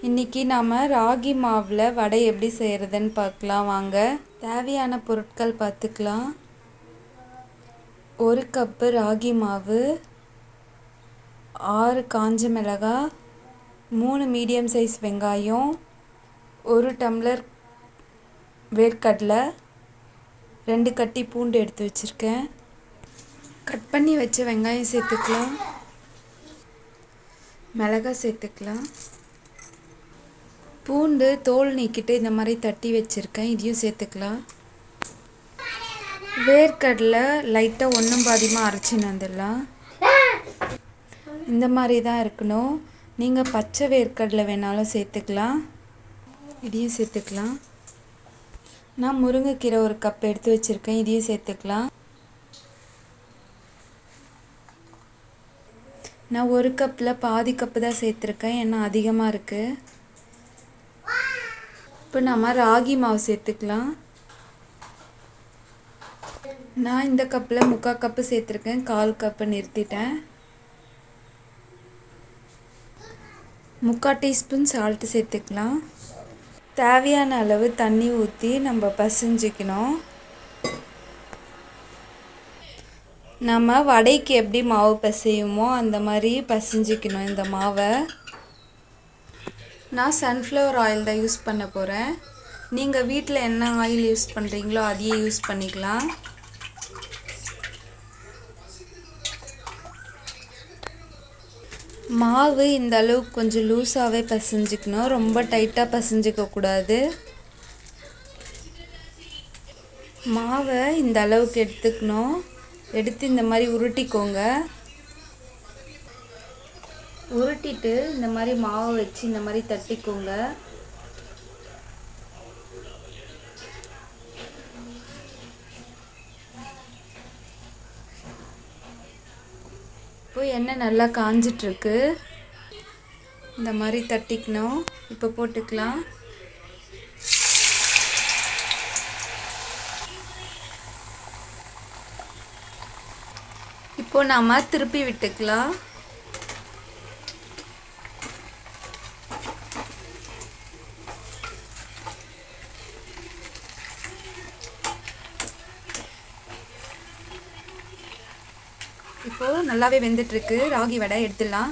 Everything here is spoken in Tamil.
இன்றைக்கி நாம் ராகி மாவில் வடை எப்படி செய்கிறதுன்னு பார்க்கலாம் வாங்க. தேவையான பொருட்கள் பார்த்துக்கலாம். 1 கப்பு ராகி மாவு, 6 காஞ்ச மிளகாய், 3 மீடியம் சைஸ் வெங்காயம், 1 டம்ளர் வேர்க்கடலை, 2 கட்டி பூண்டு எடுத்து வச்சுருக்கேன். கட் பண்ணி வச்ச வெங்காயம் சேர்த்துக்கலாம். மிளகாய் சேர்த்துக்கலாம். பூண்டு தோல் நீக்கிட்டு இந்த மாதிரி தட்டி வச்சுருக்கேன், இதையும் சேர்த்துக்கலாம். வேர்க்கடலை லைட்டாக ஒன்றும் பாதியமாக அரைச்சின்னு வந்துடலாம். இந்த மாதிரி தான் இருக்கணும். நீங்கள் பச்சை வேர்க்கடலை வேணாலும் சேர்த்துக்கலாம். இதையும் சேர்த்துக்கலாம். நான் முருங்கைக்கீரை 1 கப் எடுத்து வச்சுருக்கேன், இதையும் சேர்த்துக்கலாம். நான் 1 கப்பில் பாதி கப்பு தான் சேர்த்துருக்கேன், ஏன்னா அதிகமாக இருக்குது. இப்போ நம்ம ராகி மாவு சேர்த்துக்கலாம். நான் இந்த கப்பில் 3/4 கப்பு சேர்த்துருக்கேன், 1/4 கப்பு நிறுத்திட்டேன். 3/4 டீஸ்பூன் சால்ட்டு சேர்த்துக்கலாம். தேவையான அளவு தண்ணி ஊற்றி நம்ம பசைஞ்சிக்கணும். நம்ம வடைக்கு எப்படி மாவு பசையுமோ அந்த மாதிரி பசைஞ்சிக்கணும் இந்த மாவை. நான் சன்ஃப்ளவர் ஆயில் தான் யூஸ் பண்ண போகிறேன். நீங்கள் வீட்டில் என்ன ஆயில் யூஸ் பண்ணுறீங்களோ அதையே யூஸ் பண்ணிக்கலாம். மாவு இந்த அளவுக்கு கொஞ்சம் லூஸாகவே பசைஞ்சிக்கணும், ரொம்ப டைட்டாக பசைஞ்சிக்கக்கூடாது. மாவை இந்த அளவுக்கு எடுத்துக்கணும். எடுத்து இந்த மாதிரி உருட்டிக்கோங்க. உருட்டிட்டு இந்த மாதிரி மாவை வச்சு இந்த மாதிரி தட்டிக்கோங்க. இப்போ எண்ணெய் நல்லா காஞ்சிட்ருக்கு. இந்த மாதிரி தட்டிக்கணும். இப்போ போட்டுக்கலாம். இப்போ நாம் திருப்பி விட்டுக்கலாம். இப்போது நல்லாவே வெந்துட்டுருக்கு. ராகி வடை எடுத்துடலாம்.